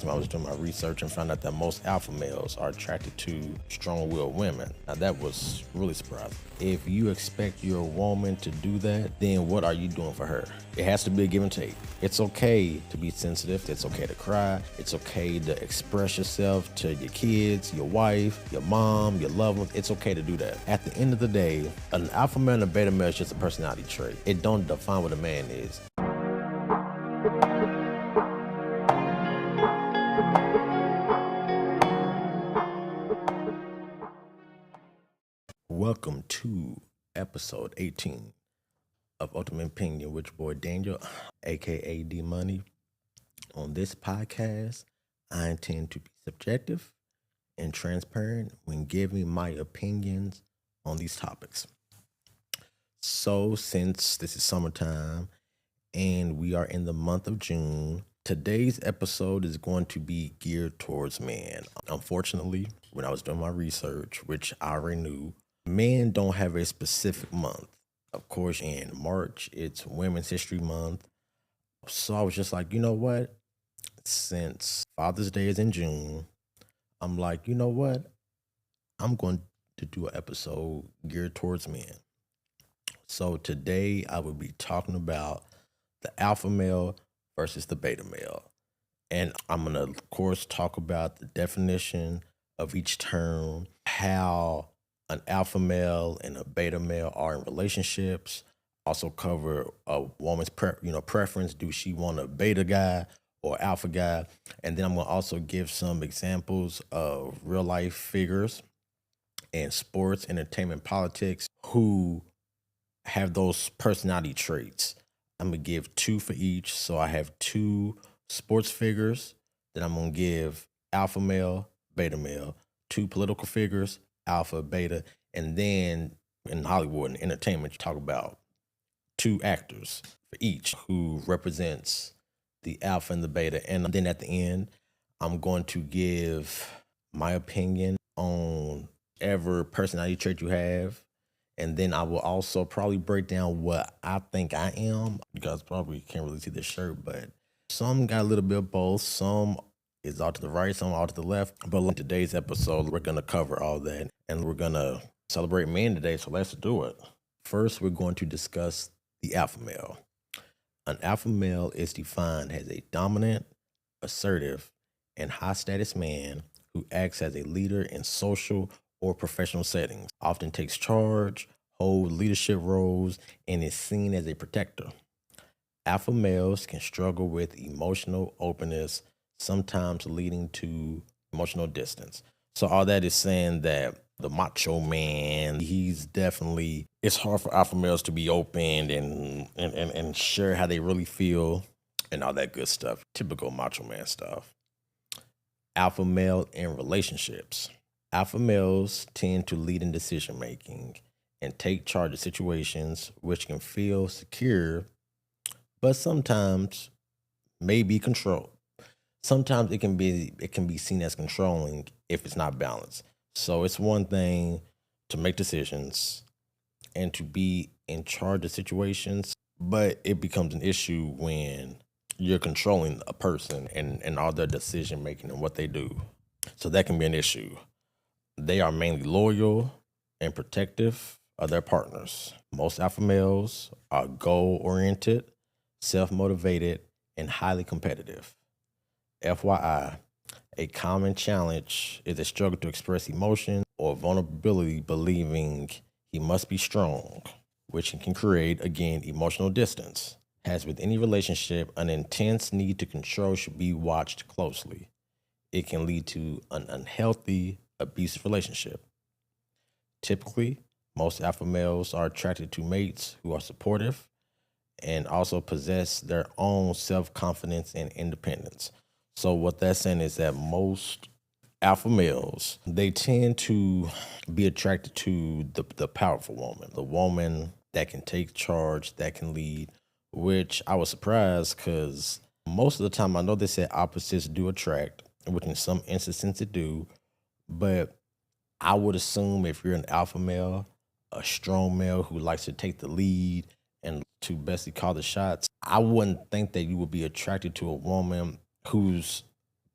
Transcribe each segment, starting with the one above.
I was doing my research and found out that most alpha males are attracted to strong-willed women. Now that was really surprising. If you expect your woman to do that, then what are you doing for her? It has to be a give and take. It's okay to be sensitive. It's okay to cry. It's okay to express yourself to your kids, your wife, your mom, your loved ones. It's okay to do that. At the end of the day, an alpha male and a beta male is just a personality trait. It don't define what a man is. Welcome to episode 18 of Ultimate Opinion with your boy Daniel, aka D Money. On this podcast, I intend to be subjective and transparent when giving my opinions on these topics. So, since this is summertime and we are in the month of June, today's episode is going to be geared towards men. Unfortunately, when I was doing my research, which I already knew, men don't have a specific month. Of course, in March, it's Women's History Month. So I was just like, you know what? Since Father's Day is in June, I'm like, you know what? I'm going to do an episode geared towards men. So today I will be talking about the alpha male versus the beta male. And I'm going to, of course, talk about the definition of each term, how an alpha male and a beta male are in relationships. Also cover a woman's preference. Do she want a beta guy or alpha guy? And then I'm going to also give some examples of real life figures in sports, entertainment, politics who have those personality traits. I'm going to give two for each. So I have two sports figures. Then I'm going to give alpha male, beta male, two political figures, alpha, beta, and then in Hollywood and entertainment, you talk about two actors for each who represents the alpha and the beta. And then at the end, I'm going to give my opinion on every personality trait you have. And then I will also probably break down what I think I am. You guys probably can't really see this shirt, but some got a little bit of both. Some is all to the right, some all to the left. But in today's episode, we're going to cover all that. And we're going to celebrate men today, so let's do it. First, we're going to discuss the alpha male. An alpha male is defined as a dominant, assertive, and high status man who acts as a leader in social or professional settings, often takes charge, holds leadership roles, and is seen as a protector. Alpha males can struggle with emotional openness, sometimes leading to emotional distance. So all that is saying that the macho man, it's hard for alpha males to be open and share how they really feel and all that good stuff. Typical macho man stuff. Alpha male in relationships. Alpha males tend to lead in decision making and take charge of situations, which can feel secure, but sometimes may be controlled. Sometimes it can be seen as controlling if it's not balanced. So it's one thing to make decisions and to be in charge of situations, but it becomes an issue when you're controlling a person and all their decision making and what they do. So that can be an issue. They are mainly loyal and protective of their partners. Most alpha males are goal oriented, self motivated, and highly competitive. FYI, a common challenge is a struggle to express emotion or vulnerability, believing he must be strong, which can create, again, emotional distance. As with any relationship, an intense need to control should be watched closely. It can lead to an unhealthy, abusive relationship. Typically, most alpha males are attracted to mates who are supportive and also possess their own self-confidence and independence. So what that's saying is that most alpha males, they tend to be attracted to the powerful woman, the woman that can take charge, that can lead, which I was surprised because most of the time I know they said opposites do attract, which in some instances it do, but I would assume if you're an alpha male, a strong male who likes to take the lead and to basically call the shots, I wouldn't think that you would be attracted to a woman who's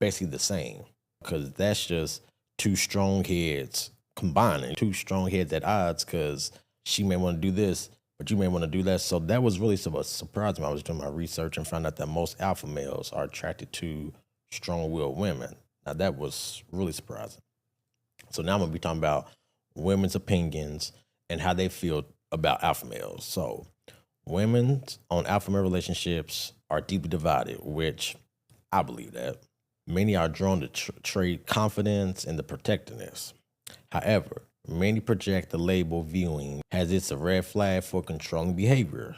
basically the same, because that's just two strong heads combining, two strong heads at odds, because she may want to do this, but you may want to do that. So that was really surprising when I was doing my research and found out that most alpha males are attracted to strong-willed women. Now that was really surprising. So now I'm gonna be talking about women's opinions and how they feel about alpha males. So women on alpha male relationships are deeply divided, which I believe that. Many are drawn to trade confidence and the protectiveness. However, many project the label viewing as it's a red flag for controlling behavior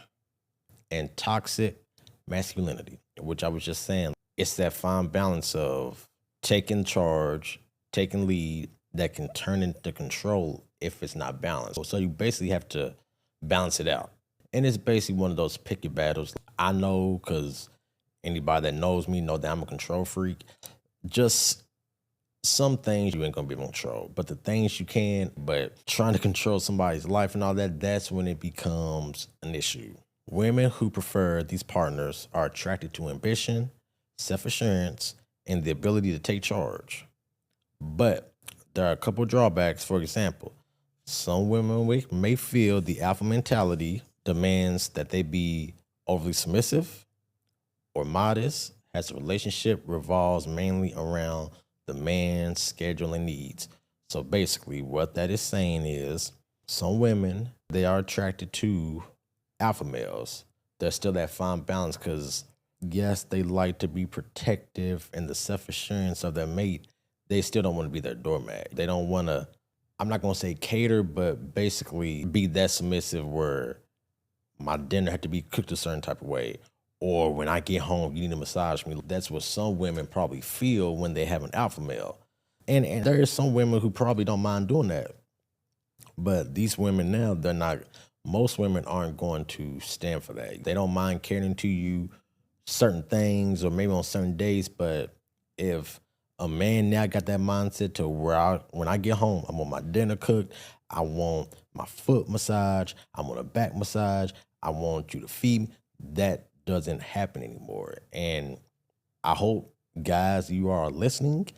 and toxic masculinity, which I was just saying. It's that fine balance of taking charge, taking lead that can turn into control if it's not balanced. So you basically have to balance it out. And it's basically one of those picky battles. I know, because anybody that knows me know that I'm a control freak. Just some things you ain't gonna be able to control, but the things you can, but trying to control somebody's life and all that, that's when it becomes an issue. Women who prefer these partners are attracted to ambition, self-assurance, and the ability to take charge. But there are a couple drawbacks. For example, some women may feel the alpha mentality demands that they be overly submissive or modest, as the relationship revolves mainly around the man's schedule and needs. So basically what that is saying is some women, they are attracted to alpha males. There's still that fine balance, because yes, they like to be protective and the self-assurance of their mate. They still don't want to be their doormat. They don't want to, I'm not going to say cater, but basically be that submissive where my dinner had to be cooked a certain type of way. Or when I get home, you need to massage me. That's what some women probably feel when they have an alpha male. And there is some women who probably don't mind doing that. But these women now, they're not, most women aren't going to stand for that. They don't mind catering to you certain things or maybe on certain days. But if a man now got that mindset to where when I get home, I want my dinner cooked, I want my foot massage, I want a back massage, I want you to feed me, that doesn't happen anymore. And I hope, guys, you are listening.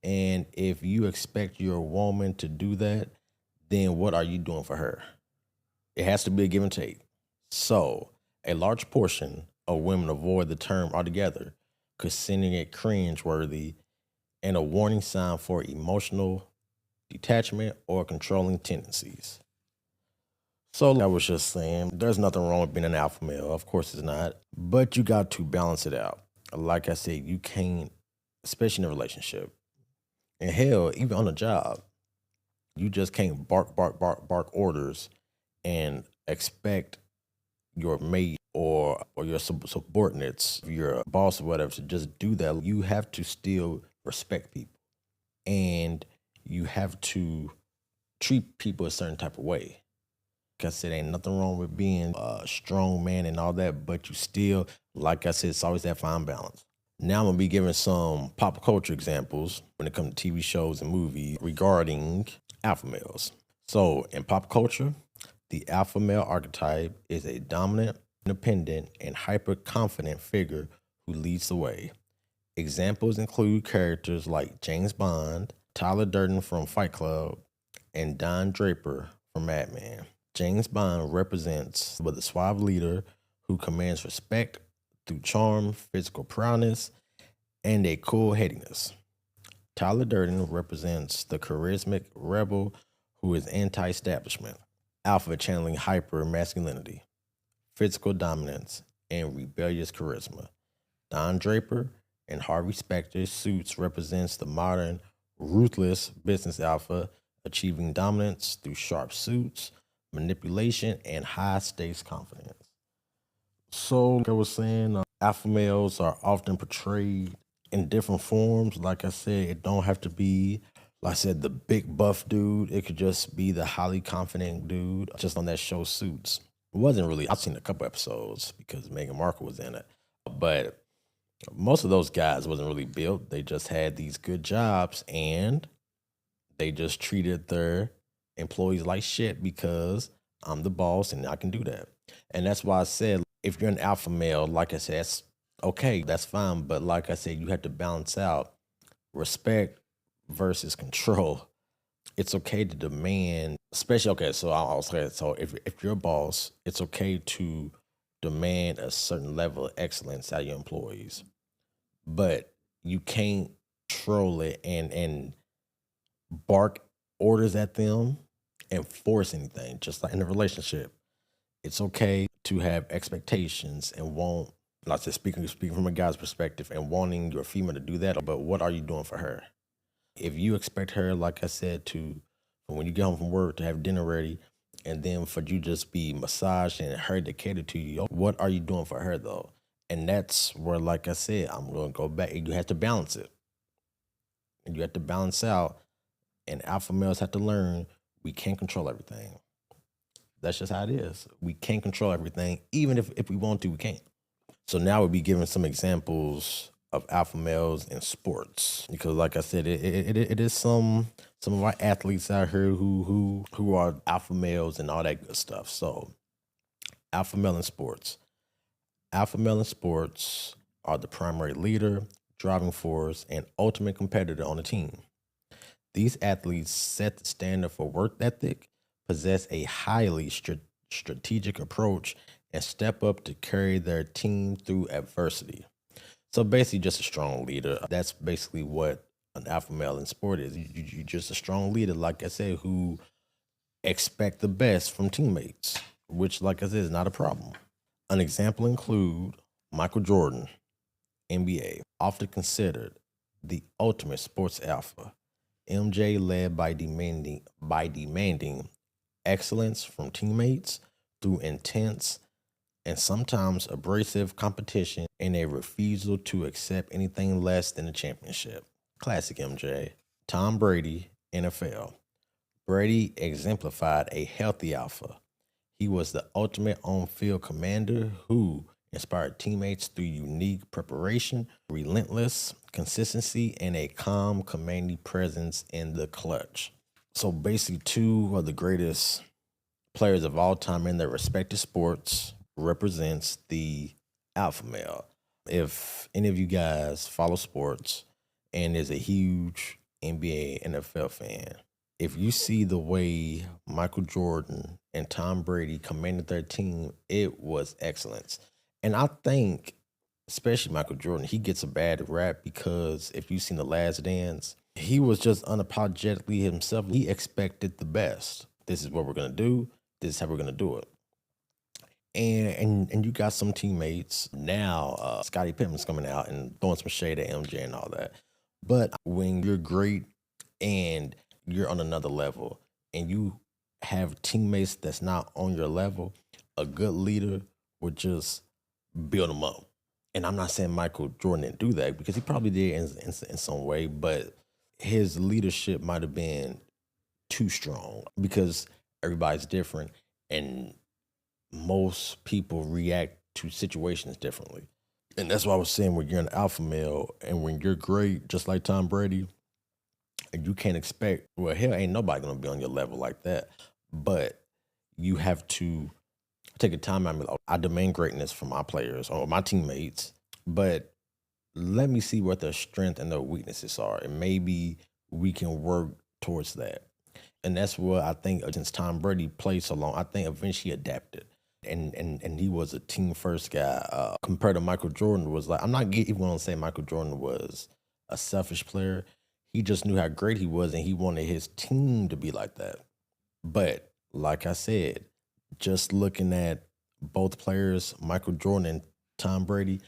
And if you expect your woman to do that, then what are you doing for her? It has to be a give and take. So a large portion of women avoid the term altogether, considering it cringeworthy and a warning sign for emotional detachment or controlling tendencies. So I was just saying, there's nothing wrong with being an alpha male. Of course it's not. But you got to balance it out. Like I said, you can't, especially in a relationship. And hell, even on a job, you just can't bark orders and expect your mate or your subordinates, your boss or whatever, to just do that. You have to still respect people. And you have to treat people a certain type of way. Like I said, ain't nothing wrong with being a strong man and all that, but you still, like I said, it's always that fine balance. Now I'm gonna be giving some pop culture examples when it comes to TV shows and movies regarding alpha males. So in pop culture, the alpha male archetype is a dominant, independent, and hyper-confident figure who leads the way. Examples include characters like James Bond, Tyler Durden from Fight Club, and Don Draper from Mad Men. James Bond represents the suave leader who commands respect through charm, physical prowess, and a cool headiness. Tyler Durden represents the charismatic rebel who is anti-establishment, alpha channeling hyper masculinity, physical dominance, and rebellious charisma. Don Draper and Harvey Specter suits represents the modern, ruthless business alpha, achieving dominance through sharp suits, manipulation, and high stakes confidence. So, like I was saying, alpha males are often portrayed in different forms. Like I said, it don't have to be, like I said, the big buff dude. It could just be the highly confident dude just on that show Suits. It wasn't really, I've seen a couple episodes because Meghan Markle was in it. But most of those guys wasn't really built. They just had these good jobs and they just treated their employees like shit because I'm the boss and I can do that. And that's why I said, if you're an alpha male, like I said, that's okay, that's fine. But like I said, you have to balance out respect versus control. It's okay to demand, especially, okay, so I'll say, so if you're a boss, it's okay to demand a certain level of excellence out of your employees, but you can't control it and bark orders at them and force anything. Just like in a relationship, it's okay to have expectations and want, like I said, speaking from a guy's perspective and wanting your female to do that, but what are you doing for her? If you expect her, like I said, to when you get home from work to have dinner ready, and then for you just be massaged and her to cater to you, what are you doing for her though? And that's where, like I said, I'm going to go back. You have to balance it, and you have to balance out. And alpha males have to learn we can't control everything. That's just how it is. We can't control everything, even if we want to, we can't. So now we'll be giving some examples of alpha males in sports, because, like I said, it is some of our athletes out here who are alpha males and all that good stuff. So, alpha male in sports. Alpha male in sports are the primary leader, driving force, and ultimate competitor on the team. These athletes set the standard for work ethic, possess a highly strategic approach, and step up to carry their team through adversity. So basically, just a strong leader. That's basically what an alpha male in sport is. You're just a strong leader, like I said, who expect the best from teammates, which, like I said, is not a problem. An example include Michael Jordan, NBA, often considered the ultimate sports alpha. MJ led by demanding excellence from teammates through intense and sometimes abrasive competition and a refusal to accept anything less than a championship. Classic MJ. Tom Brady, NFL. Brady exemplified a healthy alpha. He was the ultimate on-field commander who inspired teammates through unique preparation, relentless consistency, and a calm, commanding presence in the clutch. So basically, two of the greatest players of all time in their respective sports represents the alpha male. If any of you guys follow sports and is a huge NBA, NFL fan, if you see the way Michael Jordan and Tom Brady commanded their team, it was excellence. And I think, especially Michael Jordan, he gets a bad rap because if you've seen The Last Dance, he was just unapologetically himself. He expected the best. This is what we're going to do. This is how we're going to do it. And you got some teammates now. Scottie Pippen's coming out and throwing some shade at MJ and all that. But when you're great and you're on another level and you have teammates that's not on your level, a good leader would just build them up. And I'm not saying Michael Jordan didn't do that, because he probably did in some way, but his leadership might have been too strong because everybody's different and most people react to situations differently. And that's why I was saying, when you're an alpha male and when you're great, just like Tom Brady, you can't expect, well, hell, ain't nobody gonna be on your level like that. But you have to take a time out and be like, I demand greatness from my players or my teammates, but let me see what their strength and their weaknesses are. And maybe we can work towards that. And that's what I think, since Tom Brady played so long, I think eventually he adapted. And he was a team first guy. Compared to Michael Jordan, was like, I'm not even gonna say Michael Jordan was a selfish player. He just knew how great he was and he wanted his team to be like that. But like I said, just looking at both players, Michael Jordan and Tom Brady,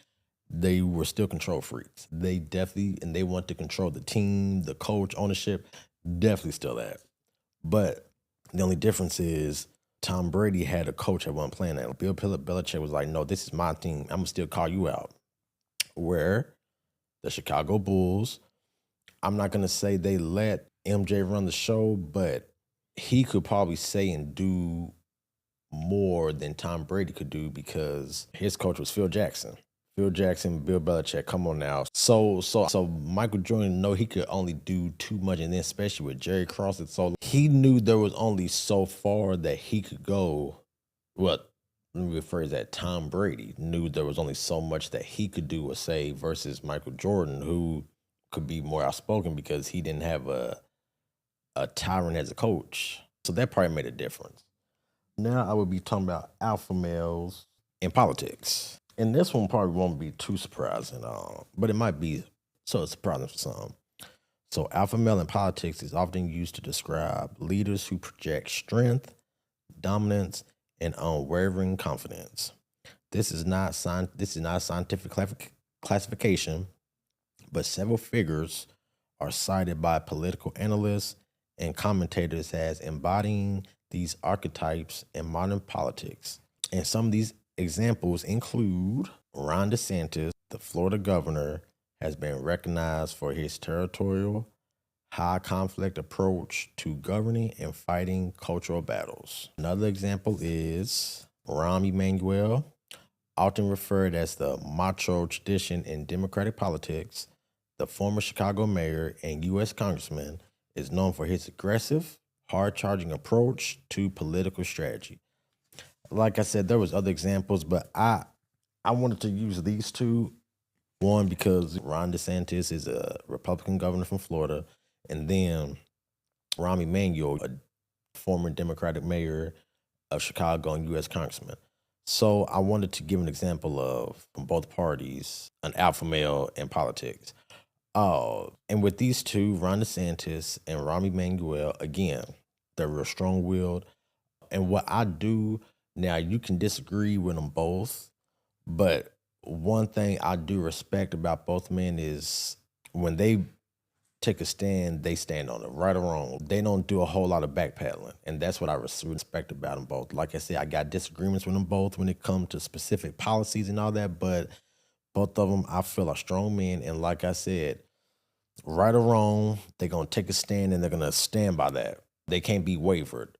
they were still control freaks. They definitely, and they want to control the team, the coach, ownership, definitely still that. But the only difference is Tom Brady had a coach that wasn't playing that. Bill Belichick was like, no, this is my team. I'm going to still call you out. Where the Chicago Bulls, I'm not going to say they let MJ run the show, but he could probably say and do more than Tom Brady could do because his coach was Phil Jackson. Phil Jackson, Bill Belichick, come on now. So Michael Jordan know he could only do too much, and then especially with Jerry Cross, so he knew there was only so far that he could go. Well, let me rephrase that. Tom Brady knew there was only so much that he could do or say versus Michael Jordan, who could be more outspoken because he didn't have a tyrant as a coach. So that probably made a difference. Now I would be talking about alpha males in politics. And this one probably won't be too surprising, but it might be so surprising for some. So alpha male in politics is often used to describe leaders who project strength, dominance, and unwavering confidence. This is not a scientific classification, but several figures are cited by political analysts and commentators as embodying these archetypes in modern politics. And some of these examples include Ron DeSantis, the Florida governor, has been recognized for his territorial, high conflict approach to governing and fighting cultural battles. Another example is Rahm Emanuel, often referred as the macho tradition in Democratic politics. The former Chicago mayor and U.S. congressman is known for his aggressive, hard-charging approach to political strategy. Like I said, there was other examples, but I wanted to use these two. One, because Ron DeSantis is a Republican governor from Florida, and then Rahm Emanuel, a former Democratic mayor of Chicago and U.S. congressman. So I wanted to give an example of, from both parties, an alpha male in politics. And with these two, Ron DeSantis and Rahm Emanuel, again, they're real strong-willed. And what I do now, you can disagree with them both, but one thing I do respect about both men is when they take a stand, they stand on it, right or wrong. They don't do a whole lot of backpedaling, and that's what I respect about them both. Like I said, I got disagreements with them both when it comes to specific policies and all that, but both of them I feel are strong men, and like I said, right or wrong, they're going to take a stand and they're going to stand by that. They can't be wavered.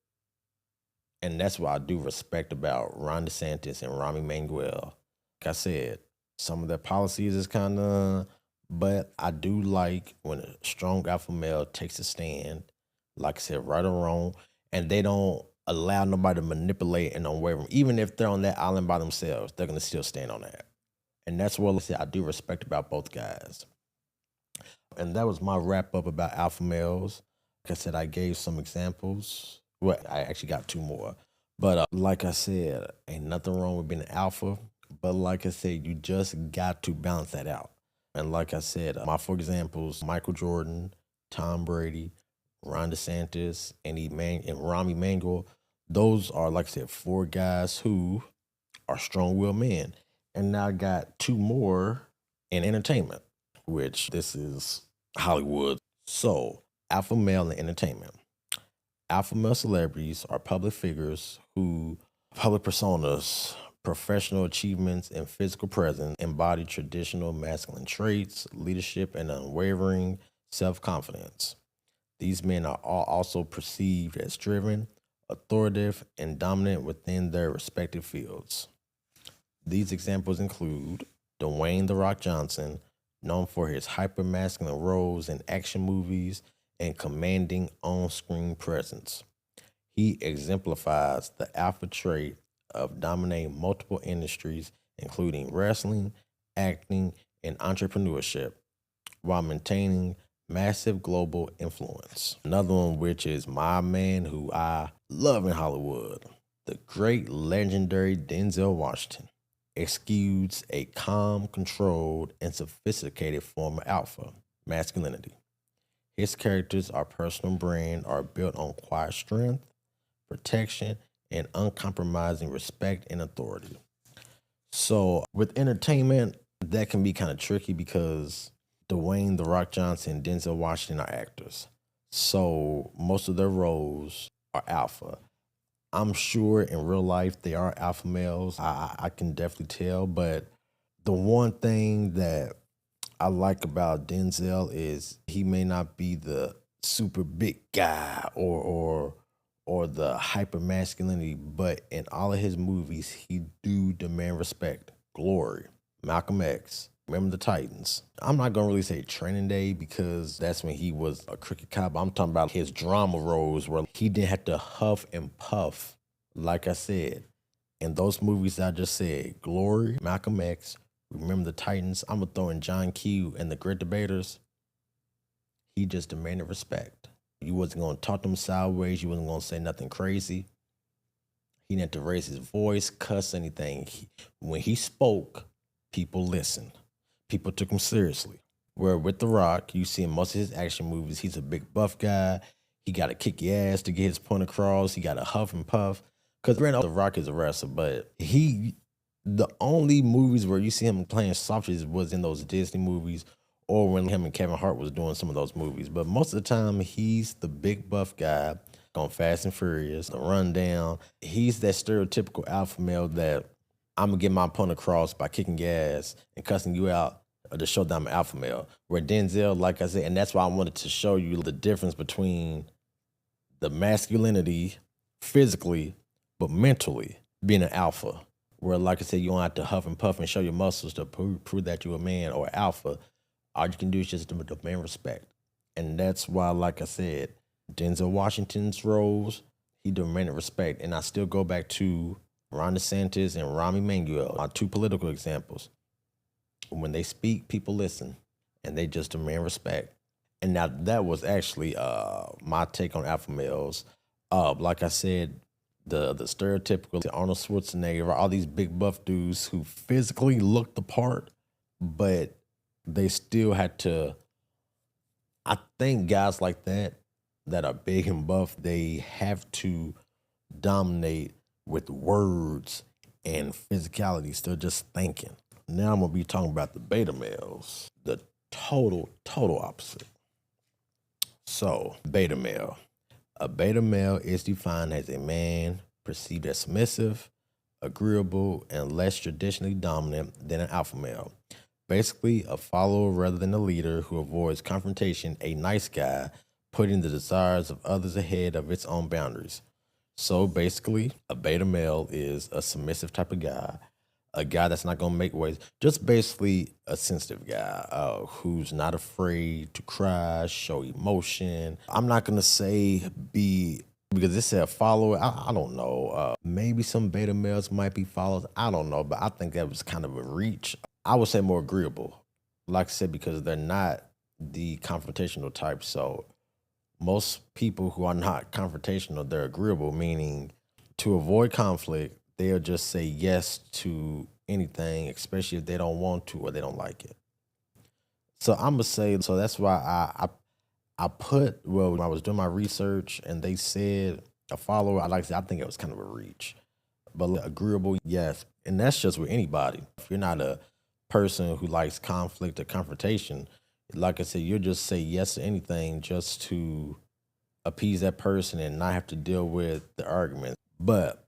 And that's what I do respect about Ron DeSantis and Rahm Emanuel. Like I said, some of their policies is kind of, but I do like when a strong alpha male takes a stand, like I said, right or wrong, and they don't allow nobody to manipulate and unwavering. Even if they're on that island by themselves, they're going to still stand on that. And that's what I do respect about both guys. And that was my wrap up about alpha males. Like I said, I gave some examples. Well, I actually got two more. But like I said, ain't nothing wrong with being an alpha. But like I said, you just got to balance that out. And like I said, my four examples, Michael Jordan, Tom Brady, Ron DeSantis, and Rahm Emanuel, those are, like I said, four guys who are strong-willed men. And now I got two more in entertainment, which this is Hollywood. So, alpha male in entertainment. Alpha male celebrities are public figures who public personas, professional achievements, and physical presence embody traditional masculine traits, leadership, and unwavering self-confidence. These men are all also perceived as driven, authoritative, and dominant within their respective fields. These examples include Dwayne "The Rock" Johnson, known for his hyper-masculine roles in action movies and commanding on-screen presence. He exemplifies the alpha trait of dominating multiple industries, including wrestling, acting, and entrepreneurship, while maintaining massive global influence. Another one, which is my man who I love in Hollywood, the great legendary Denzel Washington, exudes a calm, controlled, and sophisticated form of alpha masculinity. His characters, our personal brand, are built on quiet strength, protection, and uncompromising respect and authority. So with entertainment, that can be kind of tricky because Dwayne "The Rock" Johnson and Denzel Washington are actors. So most of their roles are alpha. I'm sure in real life they are alpha males. I can definitely tell. But the one thing that I like about Denzel is he may not be the super big guy or the hyper masculinity, but in all of his movies, he do demand respect. Glory, Malcolm X, Remember the Titans. I'm not gonna really say Training Day because that's when he was a cricket cop. I'm talking about his drama roles where he didn't have to huff and puff. Like I said, in those movies I just said, Glory, Malcolm X, Remember the Titans. I'm gonna throw in John Q and The Great Debaters. He just demanded respect. You wasn't gonna talk to him sideways. You wasn't gonna say nothing crazy. He didn't have to raise his voice, cuss, anything. When he spoke, people listened. People took him seriously. Where with The Rock, you see in most of his action movies, he's a big buff guy. He got to kick your ass to get his point across. He got to huff and puff. Because The Rock is a wrestler, but the only movies where you see him playing softest was in those Disney movies or when him and Kevin Hart was doing some of those movies. But most of the time, he's the big buff guy on Fast and Furious, the Rundown. He's that stereotypical alpha male that I'm going to get my point across by kicking your ass and cussing you out to show that I'm an alpha male. Where Denzel, like I said, and that's why I wanted to show you the difference between the masculinity physically, but mentally being an alpha. Where, like I said, you don't have to huff and puff and show your muscles to prove that you're a man or alpha. All you can do is just demand respect. And that's why, like I said, Denzel Washington's roles, he demanded respect. And I still go back to Ron DeSantis and Rahm Emanuel, my two political examples. When they speak, people listen, and they just demand respect. And now that was actually my take on alpha males. Like I said, the stereotypical Arnold Schwarzenegger, all these big buff dudes who physically looked the part, but they still had to. I think guys like that are big and buff, they have to dominate with words and physicality, still just thinking. Now I'm going to be talking about the beta males, the total opposite. So, beta male. A beta male is defined as a man perceived as submissive, agreeable, and less traditionally dominant than an alpha male. Basically, a follower rather than a leader who avoids confrontation, a nice guy, putting the desires of others ahead of its own boundaries. So basically, a beta male is a submissive type of guy, a guy that's not going to make waves, just basically a sensitive guy who's not afraid to cry, show emotion. I'm not going to say because this said follower, I don't know. Maybe some beta males might be followers. I don't know, but I think that was kind of a reach. I would say more agreeable, like I said, because they're not the confrontational type. So most people who are not confrontational, they're agreeable, meaning to avoid conflict, they'll just say yes to anything, especially if they don't want to or they don't like it. So I'm gonna say, so that's why I put, well, when I was doing my research and they said a follower, I think it was kind of a reach. But agreeable, yes. And that's just with anybody. If you're not a person who likes conflict or confrontation, like I said, you'll just say yes to anything just to appease that person and not have to deal with the argument. But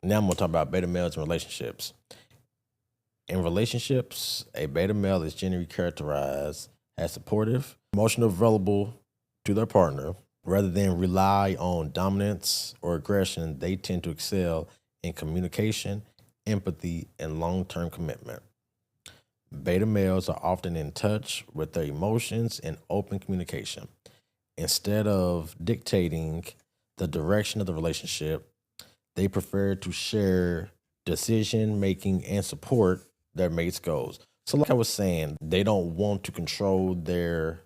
now I'm gonna talk about beta males in relationships. In relationships, a beta male is generally characterized as supportive, emotional, available to their partner. Rather than rely on dominance or aggression, they tend to excel in communication, empathy, and long-term commitment. Beta males are often in touch with their emotions and open communication. Instead of dictating the direction of the relationship, they prefer to share decision making and support their mate's goals. So, like I was saying, they don't want to control their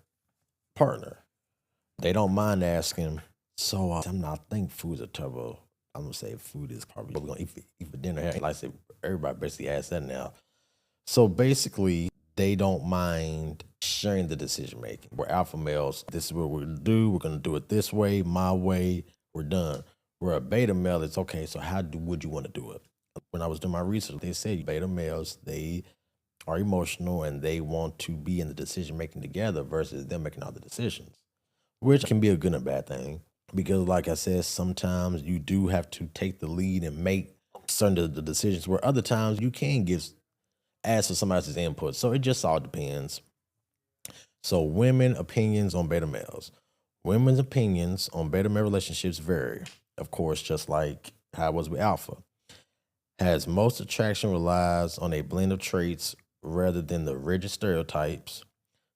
partner. They don't mind asking. So, I think food's a turbo. I'm gonna say food is probably what we're gonna eat for dinner. Like I said, everybody basically asks that now. So basically, they don't mind sharing the decision making. We're alpha males. This is what we're gonna do. We're gonna do it this way, my way. We're done. We're a beta male. It's okay. So would you want to do it? When I was doing my research, they said beta males, they are emotional and they want to be in the decision making together versus them making all the decisions, which can be a good and a bad thing. Because like I said, sometimes you do have to take the lead and make certain the decisions, where other times you can ask for somebody else's input. So it just all depends. So women opinions on beta males. Women's opinions on beta male relationships vary, of course, just like how it was with alpha. As most attraction relies on a blend of traits rather than the rigid stereotypes.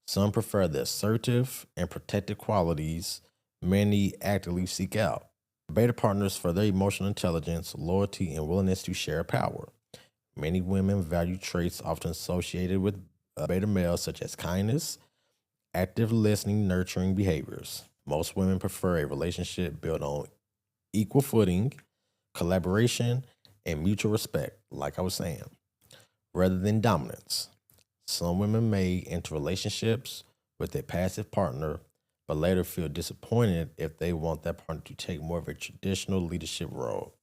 Some prefer the assertive and protective qualities many actively seek out. Beta partners for their emotional intelligence, loyalty, and willingness to share power. Many women value traits often associated with beta males, such as kindness, Active listening, nurturing behaviors. Most women prefer a relationship built on equal footing, collaboration, and mutual respect, like I was saying, rather than dominance. Some women may enter relationships with a passive partner, but later feel disappointed if they want that partner to take more of a traditional leadership role.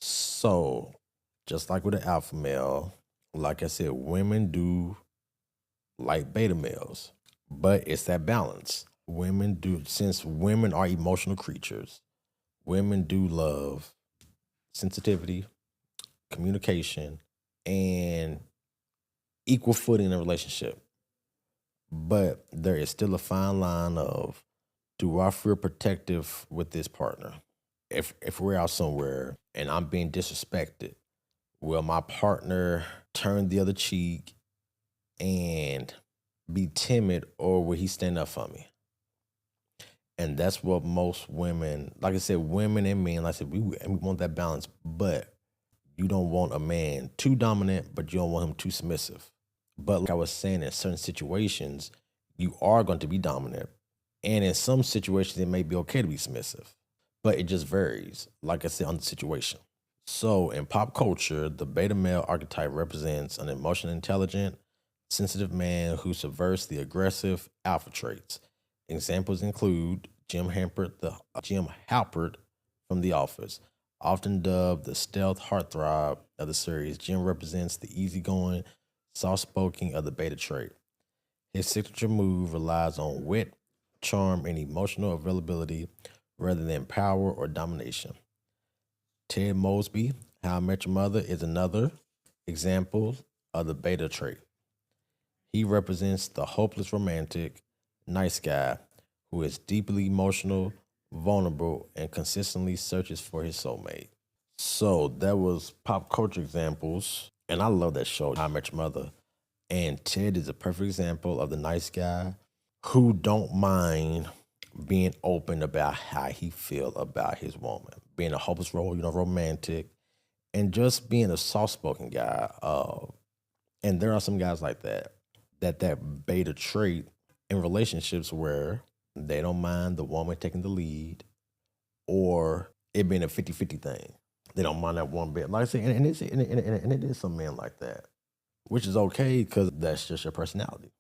So, just like with an alpha male, like I said, women do like beta males, but it's that balance. Women do, since women are emotional creatures, women do love sensitivity, communication, and equal footing in a relationship. But there is still a fine line of, do I feel protective with this partner? If we're out somewhere and I'm being disrespected, will my partner turn the other cheek and be timid, or will he stand up for me? And that's what most women, like I said, women and men, like I said, we want that balance, but you don't want a man too dominant, but you don't want him too submissive. But like I was saying, in certain situations, you are going to be dominant. And in some situations, it may be okay to be submissive, but it just varies, like I said, on the situation. So in pop culture, the beta male archetype represents an emotionally intelligent, sensitive man who subverts the aggressive alpha traits. Examples include Jim Halpert from The Office, often dubbed the stealth heartthrob of the series. Jim represents the easygoing, soft-spoken of the beta trait. His signature move relies on wit, charm, and emotional availability rather than power or domination. Ted Mosby, How I Met Your Mother, is another example of the beta trait. He represents the hopeless romantic, nice guy who is deeply emotional, vulnerable, and consistently searches for his soulmate. So that was pop culture examples, and I love that show, How I Met Your Mother. And Ted is a perfect example of the nice guy who don't mind being open about how he feel about his woman, being a hopeless role, romantic, and just being a soft-spoken guy. And there are some guys like that, that beta trait in relationships where they don't mind the woman taking the lead or it being a 50-50 thing. They don't mind that one bit. Like I said, and it is some men like that, which is okay because that's just your personality.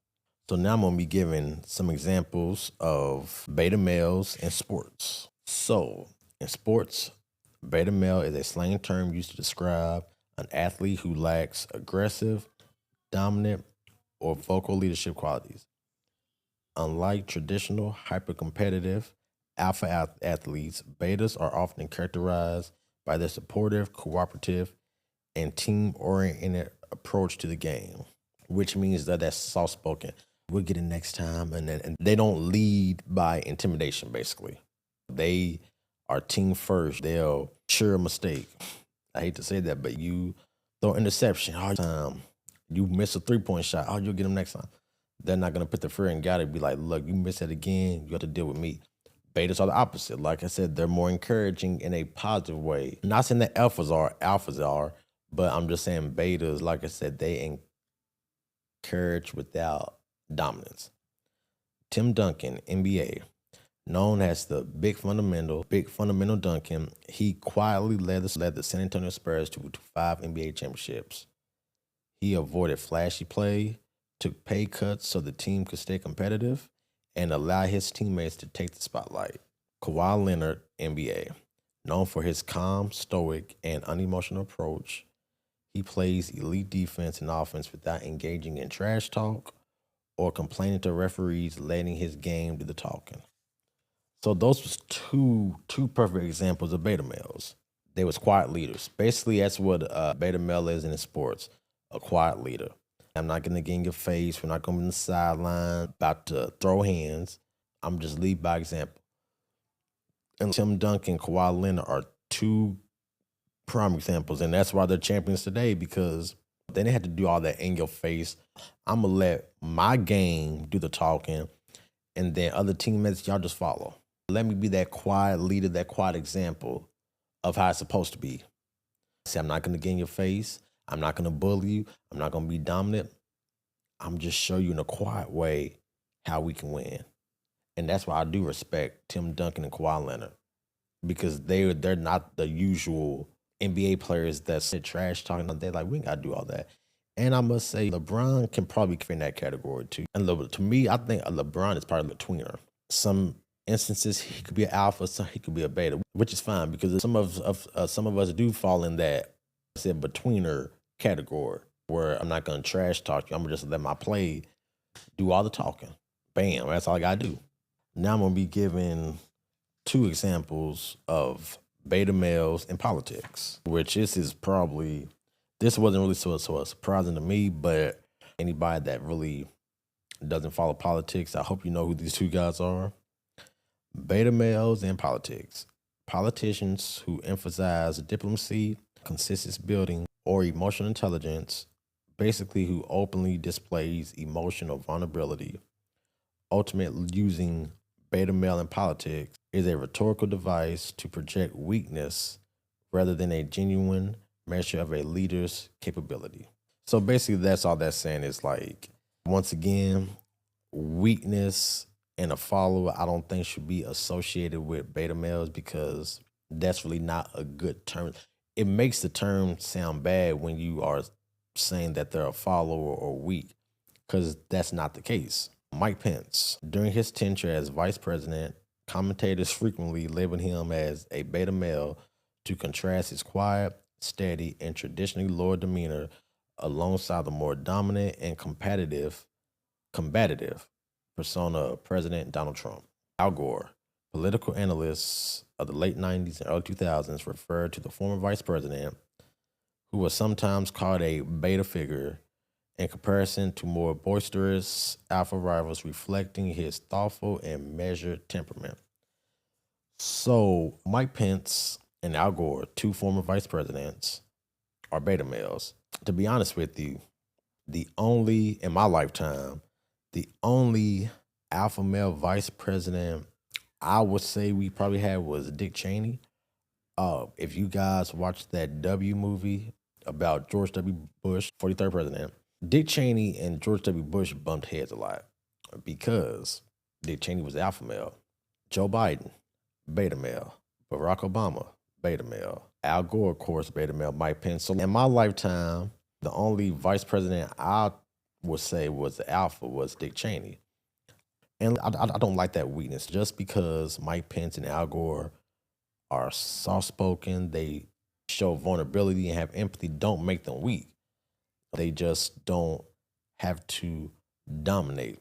So now I'm going to be giving some examples of beta males in sports. So in sports, beta male is a slang term used to describe an athlete who lacks aggressive, dominant, or vocal leadership qualities. Unlike traditional hyper-competitive alpha athletes, betas are often characterized by their supportive, cooperative, and team-oriented approach to the game, which means that that's soft-spoken. We'll get it next time, and they don't lead by intimidation. Basically, they are team first. They'll cheer a mistake. I hate to say that, but you throw interception all the time. You miss a 3-point shot. Oh, you'll get them next time. They're not gonna put the fear in God and be like, look, you miss it again, you have to deal with me. Betas are the opposite. Like I said, they're more encouraging in a positive way. Not saying that alphas are, but I'm just saying betas, like I said, they encourage without dominance. Tim Duncan, NBA, known as the big fundamental Duncan, he quietly led the San Antonio Spurs to 5 NBA championships. He avoided flashy play, took pay cuts so the team could stay competitive, and allow his teammates to take the spotlight. Kawhi Leonard, NBA, known for his calm, stoic, and unemotional approach, he plays elite defense and offense without engaging in trash talk or complaining to referees, letting his game do the talking. So those was two perfect examples of beta males. They was quiet leaders. Basically, that's what a beta male is in sports, a quiet leader. I'm not going to get in your face. We're not going to be on the sideline about to throw hands. I'm just lead by example. And Tim Duncan and Kawhi Leonard are two prime examples, and that's why they're champions today, because they didn't have to do all that in your face. I'm going to let my game do the talking, and then other teammates, y'all just follow. Let me be that quiet leader, that quiet example of how it's supposed to be. See, I'm not going to get in your face. I'm not going to bully you. I'm not going to be dominant. I'm just show you in a quiet way how we can win. And that's why I do respect Tim Duncan and Kawhi Leonard, because they're not the usual NBA players that sit trash talking all day. Like, we ain't gotta do all that. And I must say, LeBron can probably fit in that category too. And to me, I think LeBron is probably the tweener. Some instances he could be an alpha, some he could be a beta, which is fine because some of us do fall in that, I said, betweener category where I'm not gonna trash talk you. I'm gonna just let my play do all the talking. Bam, that's all I gotta do. Now I'm gonna be giving 2 examples of beta males in politics, which this wasn't really so surprising to me, but anybody that really doesn't follow politics, I hope you know who these 2 guys are. Beta males in politics. Politicians who emphasize diplomacy, consensus building, or emotional intelligence, basically who openly displays emotional vulnerability. Ultimately, using beta male in politics is a rhetorical device to project weakness rather than a genuine measure of a leader's capability. So basically, that's all that's saying is, like, once again, weakness and a follower, I don't think should be associated with beta males because that's really not a good term. It makes the term sound bad when you are saying that they're a follower or weak, because that's not the case. Mike Pence, during his tenure as vice president, commentators frequently labeled him as a beta male to contrast his quiet, steady, and traditionally lower demeanor alongside the more dominant and combative persona of President Donald Trump. Al Gore, political analysts of the late 90s and early 2000s referred to the former vice president, who was sometimes called a beta figure, in comparison to more boisterous alpha rivals, reflecting his thoughtful and measured temperament. So Mike Pence and Al Gore, 2 former vice presidents, are beta males. To be honest with you, in my lifetime, the only alpha male vice president I would say we probably had was Dick Cheney. If you guys watched that W movie about George W. Bush, 43rd president, Dick Cheney and George W. Bush bumped heads a lot because Dick Cheney was alpha male. Joe Biden, beta male. Barack Obama, beta male. Al Gore, of course, beta male. Mike Pence. So in my lifetime, the only vice president I would say was the alpha was Dick Cheney. And I don't like that weakness. Just because Mike Pence and Al Gore are soft-spoken, they show vulnerability and have empathy, don't make them weak. They just don't have to dominate.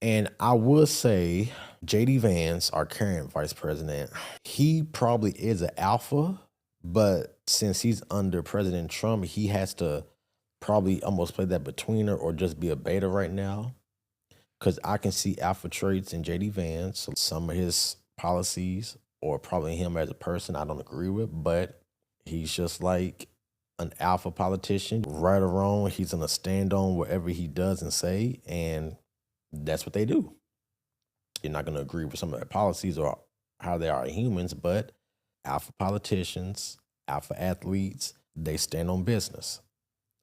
And I will say, J.D. Vance, our current vice president, he probably is an alpha, but since he's under President Trump, he has to probably almost play that betweener or just be a beta right now. Because I can see alpha traits in J.D. Vance, some of his policies, or probably him as a person I don't agree with, but he's just like an alpha politician. Right or wrong, he's gonna stand on whatever he does and say, and that's what they do. You're not gonna agree with some of their policies or how they are humans, but alpha politicians, alpha athletes, they stand on business.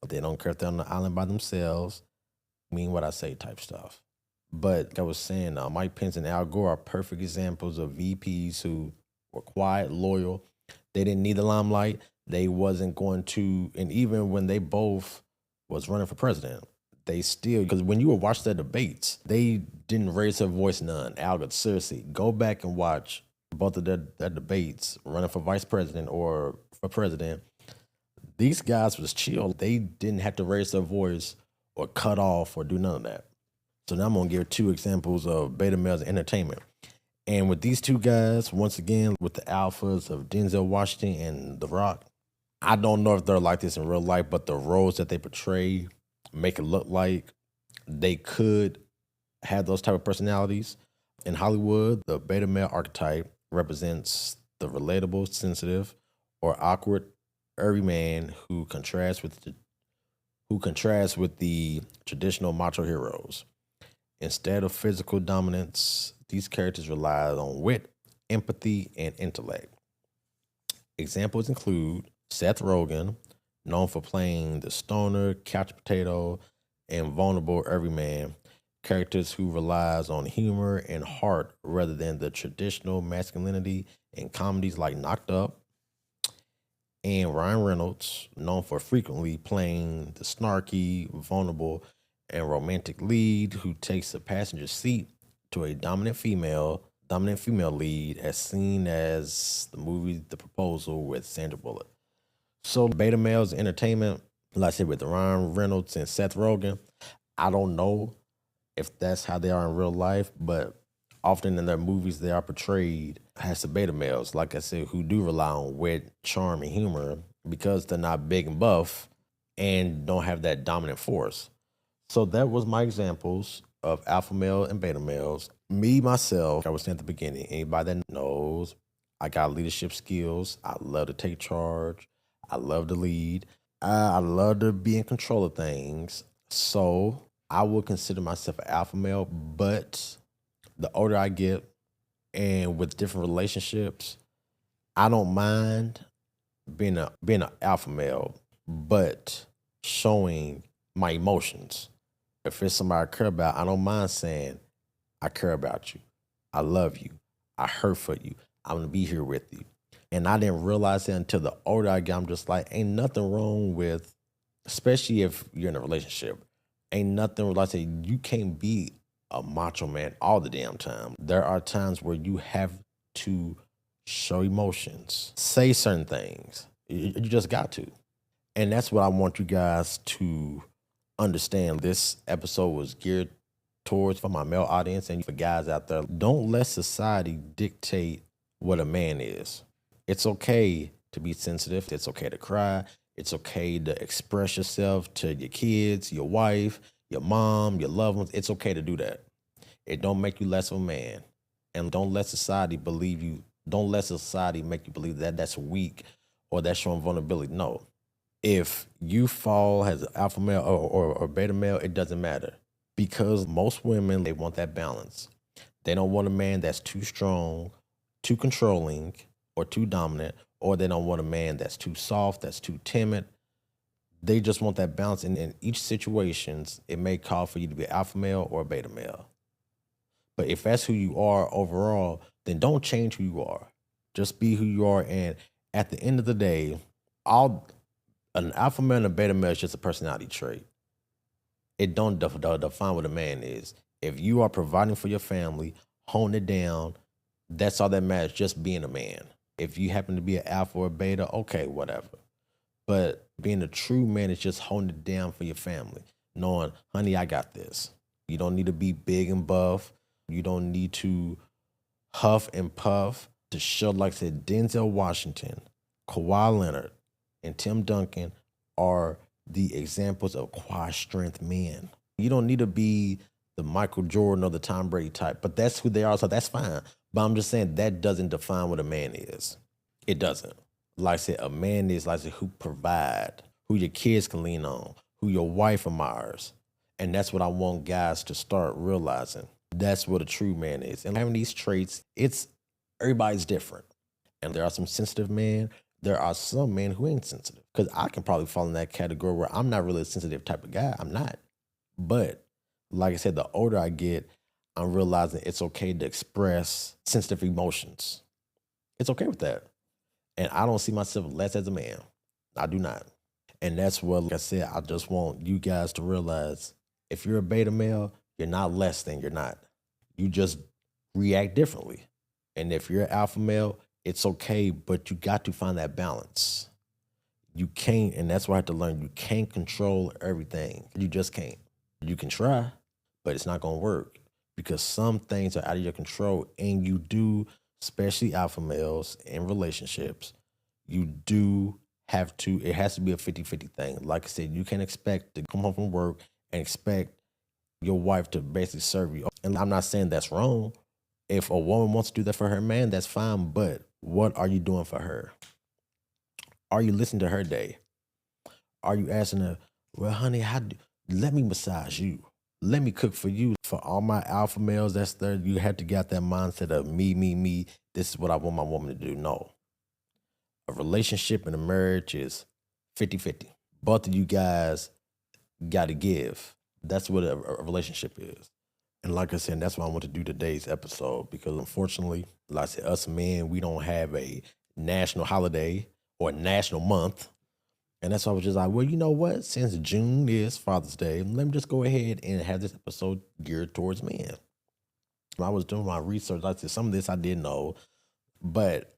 They don't care if they're on the island by themselves, mean what I say type stuff. But like I was saying, Mike Pence and Al Gore are perfect examples of VPs who were quiet, loyal. They didn't need the limelight. They wasn't going to, and even when they both was running for president, they still, because when you were watching their debates, they didn't raise their voice none. Al, seriously, go back and watch both of their debates, running for vice president or for president. These guys was chill. They didn't have to raise their voice or cut off or do none of that. So now I'm going to give 2 examples of beta males in entertainment. And with these 2 guys, once again, with the alphas of Denzel Washington and The Rock, I don't know if they're like this in real life, but the roles that they portray make it look like they could have those type of personalities. In Hollywood, the beta male archetype represents the relatable, sensitive, or awkward everyman who contrasts with the traditional macho heroes. Instead of physical dominance, these characters rely on wit, empathy, and intellect. Examples include Seth Rogen, known for playing the stoner, couch potato, and vulnerable everyman, characters who relies on humor and heart rather than the traditional masculinity in comedies like Knocked Up. And Ryan Reynolds, known for frequently playing the snarky, vulnerable, and romantic lead who takes a passenger seat to a dominant female lead, as seen as the movie The Proposal with Sandra Bullock. So beta males entertainment, like I said, with Ryan Reynolds and Seth Rogen, I don't know if that's how they are in real life, but often in their movies they are portrayed as the beta males, like I said, who do rely on wit, charm, and humor because they're not big and buff and don't have that dominant force. So that was my examples of alpha male and beta males. Me, myself, I was saying at the beginning, anybody that knows, I got leadership skills. I love to take charge. I love to lead. I love to be in control of things. So I would consider myself an alpha male, but the older I get and with different relationships, I don't mind being an alpha male, but showing my emotions. If it's somebody I care about, I don't mind saying, I care about you. I love you. I hurt for you. I'm gonna be here with you. And I didn't realize that until the older I get. I'm just like, ain't nothing wrong with, especially if you're in a relationship, ain't nothing like I say, you can't be a macho man all the damn time. There are times where you have to show emotions, say certain things. You just got to. And that's what I want you guys to understand. This episode was geared towards for my male audience and for guys out there. Don't let society dictate what a man is. It's okay to be sensitive. It's okay to cry. It's okay to express yourself to your kids, your wife, your mom, your loved ones. It's okay to do that. It don't make you less of a man. And don't let society believe you. Don't let society make you believe that that's weak or that's showing vulnerability. No. If you fall as an alpha male or beta male, it doesn't matter. Because most women, they want that balance. They don't want a man that's too strong, too controlling, or too dominant, or they don't want a man that's too soft, that's too timid. They just want that balance. And in each situations, it may call for you to be an alpha male or a beta male. But if that's who you are overall, then don't change who you are. Just be who you are. And at the end of the day, an alpha male and a beta male is just a personality trait. It don't define what a man is. If you are providing for your family, hone it down, that's all that matters, just being a man. If you happen to be an alpha or a beta, okay, whatever. But being a true man is just holding it down for your family, knowing, honey, I got this. You don't need to be big and buff. You don't need to huff and puff to show, like I said, Denzel Washington, Kawhi Leonard, and Tim Duncan are the examples of quiet strength men. You don't need to be the Michael Jordan or the Tom Brady type, but that's who they are, so that's fine. But I'm just saying that doesn't define what a man is. It doesn't. Like I said, a man is like I said, who provide, who your kids can lean on, who your wife admires. And that's what I want guys to start realizing. That's what a true man is. And having these traits, everybody's different. And there are some sensitive men. There are some men who ain't sensitive. Because I can probably fall in that category where I'm not really a sensitive type of guy. I'm not. But like I said, the older I get, I'm realizing it's okay to express sensitive emotions. It's okay with that. And I don't see myself less as a man. I do not. And that's what, like I said, I just want you guys to realize if you're a beta male, you're not less than you're not. You just react differently. And if you're an alpha male, it's okay, but you got to find that balance. You can't, and that's why I have to learn, you can't control everything. You just can't. You can try, but it's not going to work because some things are out of your control and you do, especially alpha males in relationships, you do have to, it has to be a 50-50 thing. Like I said, you can't expect to come home from work and expect your wife to basically serve you. And I'm not saying that's wrong. If a woman wants to do that for her man, that's fine. But what are you doing for her? Are you listening to her day? Are you asking her, well, honey, let me massage you. Let me cook for you. For all my alpha males that's there, you have to get that mindset of me, me, me. This is what I want my woman to do. No. A relationship and a marriage is 50-50. Both of you guys got to give. That's what a relationship is. And like I said, that's why I want to do today's episode because unfortunately, like I said, us men, we don't have a national holiday or a national month. And that's why I was just like, well, you know what? Since June is Father's Day, let me just go ahead and have this episode geared towards men. When I was doing my research, I said some of this I didn't know, but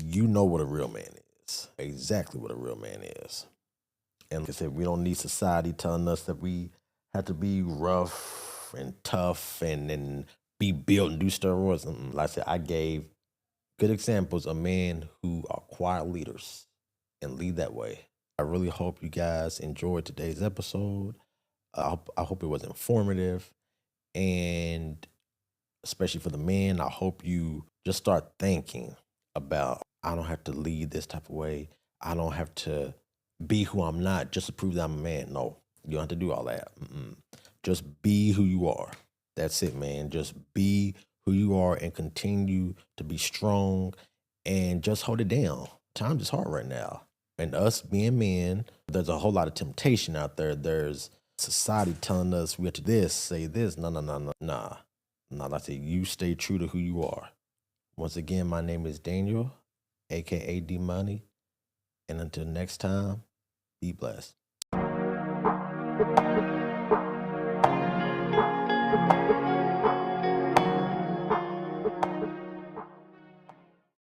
you know what a real man is. Exactly what a real man is. And like I said, we don't need society telling us that we have to be rough and tough and be built and do steroids. And like I said, I gave good examples of men who are quiet leaders and lead that way. I really hope you guys enjoyed today's episode. I hope it was informative, and especially for the men, I hope you just start thinking about I don't have to lead this type of way. I don't have to be who I'm not just to prove that I'm a man. No, you don't have to do all that. Just be who you are. That's it, man. Just be who you are and continue to be strong and just hold it down. Times is hard right now. And us being men, there's a whole lot of temptation out there. There's society telling us we have to this, say this. No, no, no, no, nah. Nah, like I said, you stay true to who you are. Once again, my name is Daniel, aka D Money. And until next time, be blessed.